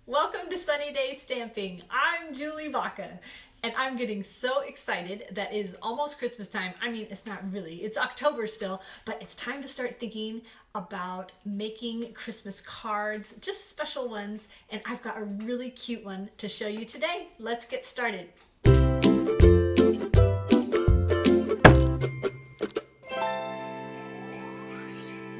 Welcome to Sunny Day Stamping. I'm Julie Vaca, and I'm getting so excited that it is almost Christmas time. I mean, it's not really, it's October still, but it's time to start thinking about making Christmas cards, just special ones, and I've got a really cute one to show you today. Let's get started.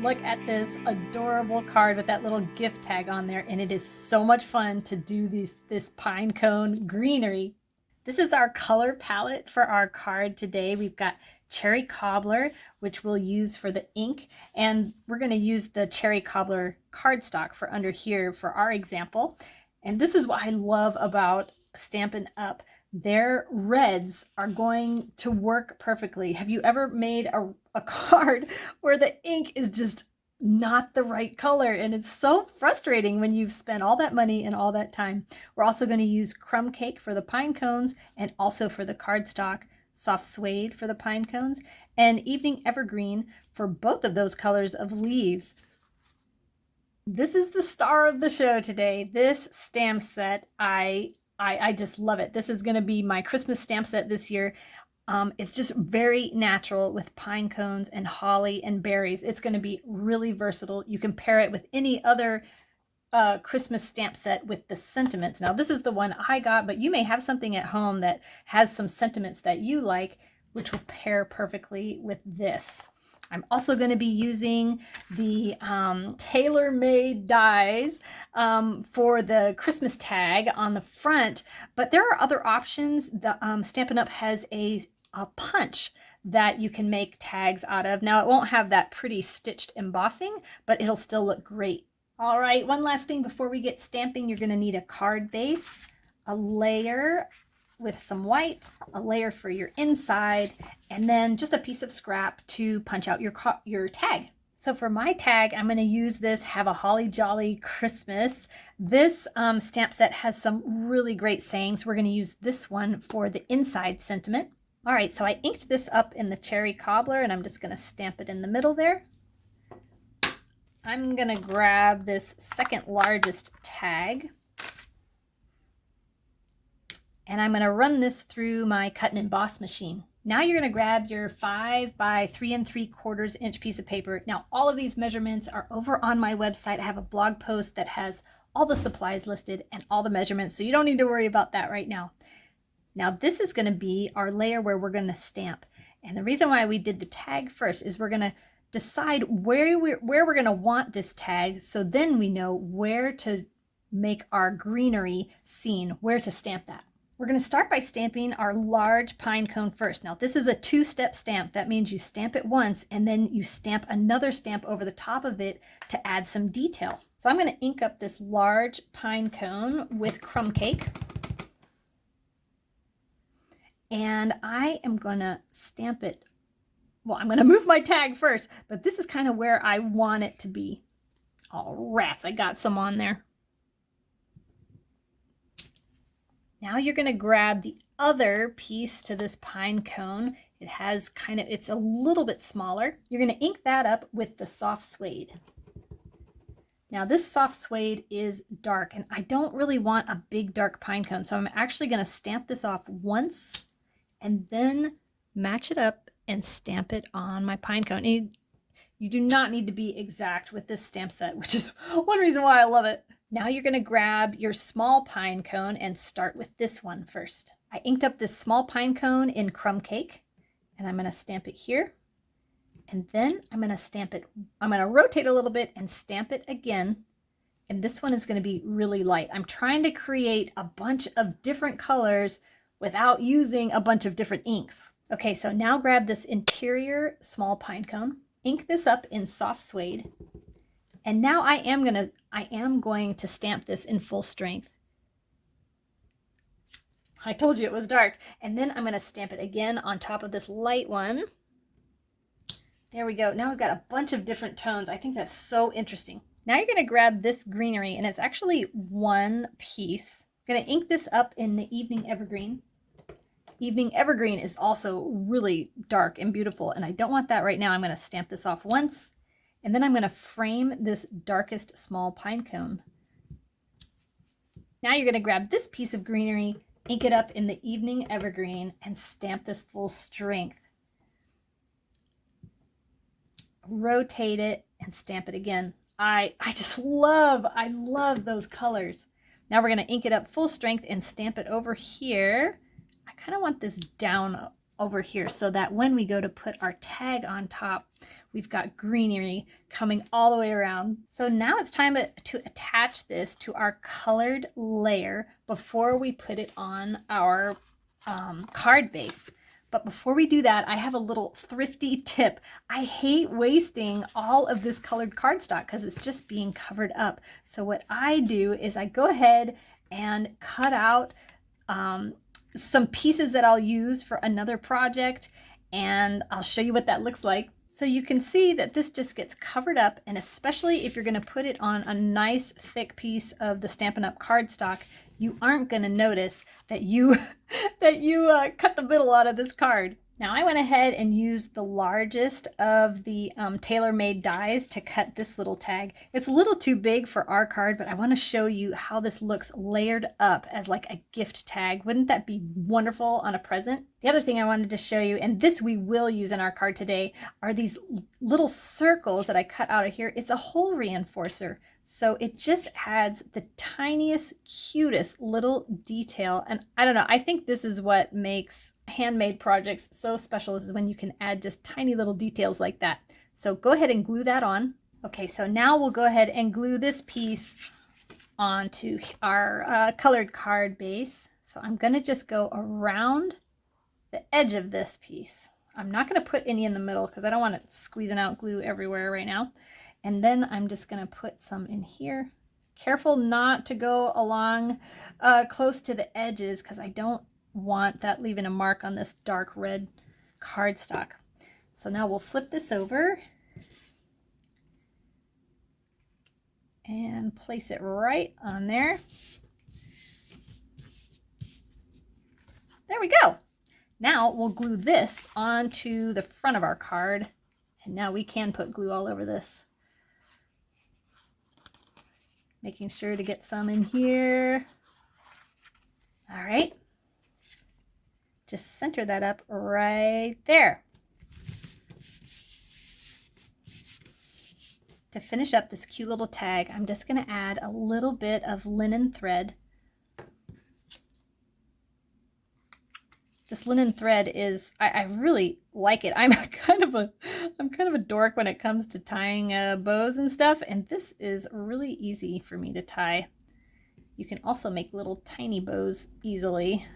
Look at this adorable card with that little gift tag on there, and it is so much fun to do this pine cone greenery. This is our color palette for our card today. We've got cherry cobbler, which we'll use for the ink, and we're going to use the cherry cobbler cardstock for under here for our example. And this is what I love about Stampin' Up! Their reds are going to work perfectly. Have you ever made a card where the ink is just not the right color? And it's so frustrating when you've spent all that money and all that time. We're also going to use crumb cake for the pine cones and also for the cardstock, soft suede for the pine cones, and evening evergreen for both of those colors of leaves. This is the star of the show today. This stamp set, I just love it. This is going to be my Christmas stamp set this year. It's just very natural with pine cones and holly and berries. It's going to be really versatile. You can pair it with any other Christmas stamp set with the sentiments. Now, this is the one I got, but you may have something at home that has some sentiments that you like, which will pair perfectly with this. I'm also going to be using the tailor-made dies for the Christmas tag on the front, but there are other options. The Stampin' Up! Has a punch that you can make tags out of. Now, it won't have that pretty stitched embossing, but it'll still look great. All right, one last thing before we get stamping, you're going to need a card base, a layer with some white, a layer for your inside, and then just a piece of scrap to punch out your tag. So for my tag, I'm going to use this Have a Holly Jolly Christmas. This stamp set has some really great sayings. We're going to use this one for the inside sentiment. All right, so I inked this up in the cherry cobbler, and I'm just going to stamp it in the middle there. I'm going to grab this second largest tag, and I'm going to run this through my cut and emboss machine. Now you're going to grab your 5 by 3 3/4 inch piece of paper. Now all of these measurements are over on my website. I have a blog post that has all the supplies listed and all the measurements, so you don't need to worry about that right now. Now this is going to be our layer where we're going to stamp. And the reason why we did the tag first is we're going to decide where we're going to want this tag, so then we know where to make our greenery scene, where to stamp that. We're going to start by stamping our large pine cone first. Now this is a two-step stamp. That means you stamp it once and then you stamp another stamp over the top of it to add some detail. So I'm going to ink up this large pine cone with crumb cake. And I am going to stamp it. Well, I'm going to move my tag first, but this is kind of where I want it to be. Oh, rats, I got some on there. Now you're going to grab the other piece to this pine cone. It has it's a little bit smaller. You're going to ink that up with the soft suede. Now this soft suede is dark, and I don't really want a big dark pine cone, so I'm actually going to stamp this off once and then match it up and stamp it on my pine cone. You do not need to be exact with this stamp set, which is one reason why I love it. Now you're going to grab your small pine cone and start with this one first. I inked up this small pine cone in crumb cake, and I'm going to stamp it here. And then I'm going to stamp it. I'm going to rotate a little bit and stamp it again. And this one is going to be really light. I'm trying to create a bunch of different colors without using a bunch of different inks. Okay, so now grab this interior small pine cone, ink this up in soft suede, and now I am going to stamp this in full strength. I told you it was dark. And then I'm going to stamp it again on top of this light one. There we go. Now we've got a bunch of different tones. I think that's so interesting. Now you're going to grab this greenery, and it's actually one piece. I'm going to ink this up in the evening evergreen. Evening evergreen is also really dark and beautiful, and I don't want that right now. I'm going to stamp this off once, and then I'm going to frame this darkest small pine cone. Now you're going to grab this piece of greenery, ink it up in the Evening Evergreen, and stamp this full strength. Rotate it and stamp it again. I love those colors. Now we're going to ink it up full strength and stamp it over here. I kind of want this down over here so that when we go to put our tag on top, we've got greenery coming all the way around. So now it's time to attach this to our colored layer before we put it on our card base. But before we do that, I have a little thrifty tip. I hate wasting all of this colored cardstock because it's just being covered up. So what I do is I go ahead and cut out some pieces that I'll use for another project, and I'll show you what that looks like. So you can see that this just gets covered up, and especially if you're going to put it on a nice thick piece of the Stampin' Up! Cardstock, you aren't going to notice that you cut the middle out of this card. Now I went ahead and used the largest of the tailor-made dies to cut this little tag. It's a little too big for our card, but I want to show you how this looks layered up as like a gift tag. Wouldn't that be wonderful on a present? The other thing I wanted to show you, and this we will use in our card today, are these little circles that I cut out of here. It's a hole reinforcer. So it just adds the tiniest, cutest little detail. And I don't know, I think this is what makes handmade projects so special, is when you can add just tiny little details like that. So go ahead and glue that on. Okay, so now we'll go ahead and glue this piece onto our colored card base. So I'm gonna just go around the edge of this piece. I'm not gonna put any in the middle because I don't want it squeezing out glue everywhere right now. And then I'm just going to put some in here. Careful not to go along close to the edges because I don't want that leaving a mark on this dark red cardstock. So now we'll flip this over and place it right on there. There we go. Now we'll glue this onto the front of our card. And now we can put glue all over this. Making sure to get some in here. All right. Just center that up right there. To finish up this cute little tag, I'm just going to add a little bit of linen thread. This linen thread is, I really like it. I'm kind of a dork when it comes to tying bows and stuff, and this is really easy for me to tie. You can also make little tiny bows easily.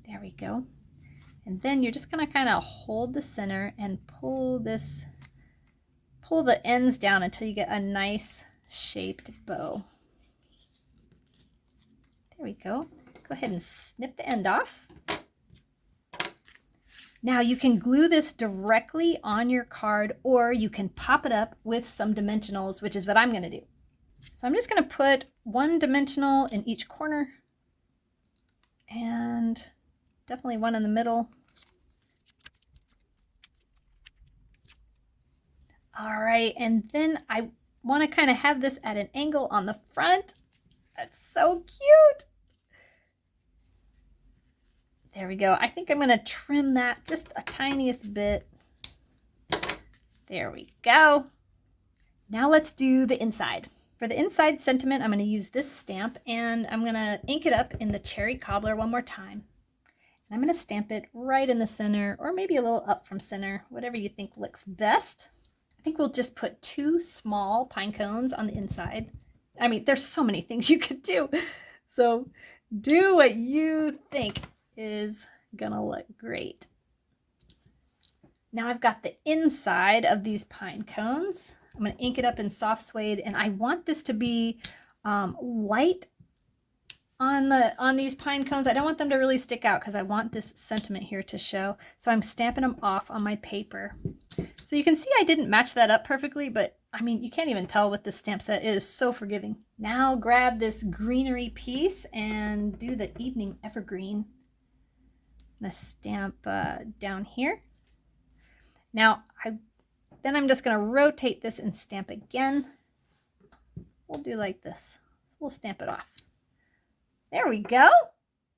There we go. And then you're just gonna kind of hold the center and pull the ends down until you get a nice shaped bow. There we go. Go ahead and snip the end off. Now you can glue this directly on your card, or you can pop it up with some dimensionals, which is what I'm going to do. So I'm just going to put one dimensional in each corner and definitely one in the middle. All right, and then I want to kind of have this at an angle on the front. That's so cute. There we go. I think I'm going to trim that just a tiniest bit. There we go. Now let's do the inside. For the inside sentiment, I'm going to use this stamp, and I'm going to ink it up in the Cherry Cobbler one more time. And I'm going to stamp it right in the center, or maybe a little up from center, whatever you think looks best. I think we'll just put 2 small pine cones on the inside. I mean, there's so many things you could do. So do what you think is gonna look great. Now I've got the inside of these pine cones. I'm gonna ink it up in soft suede, and I want this to be light on these pine cones. I don't want them to really stick out because I want this sentiment here to show. So I'm stamping them off on my paper. So you can see I didn't match that up perfectly, but I mean, you can't even tell with this stamp set. It is so forgiving. Now grab this greenery piece and do the Evening Evergreen. I'm gonna stamp down here. Now, I'm just gonna rotate this and stamp again. We'll we'll do like this. We'll stamp it off. There we go.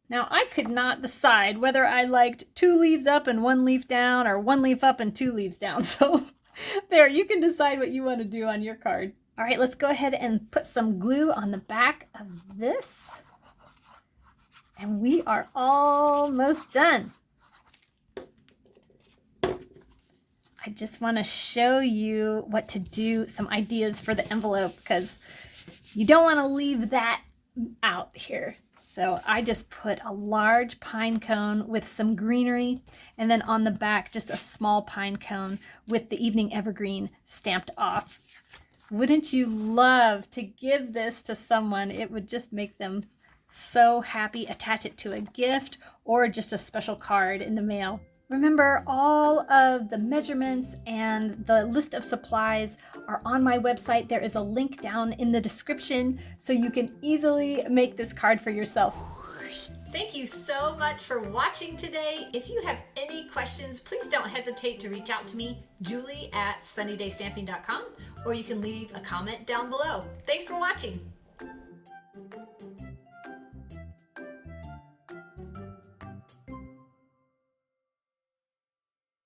Now I could not decide whether I liked 2 leaves up and 1 leaf down or 1 leaf up and 2 leaves down. So there, you can decide what you want to do on your card. All right, let's go ahead and put some glue on the back of this. And we are almost done. I just want to show you what to do, some ideas for the envelope, because you don't want to leave that out here. So I just put a large pine cone with some greenery, and then on the back just a small pine cone with the evening evergreen stamped off. Wouldn't you love to give this to someone? It would just make them so happy. Attach it to a gift or just a special card in the mail. Remember, all of the measurements and the list of supplies are on my website. There is a link down in the description so you can easily make this card for yourself. Thank you so much for watching today. If you have any questions, please don't hesitate to reach out to me, Julie@sunnydaystamping.com, or you can leave a comment down below. Thanks for watching.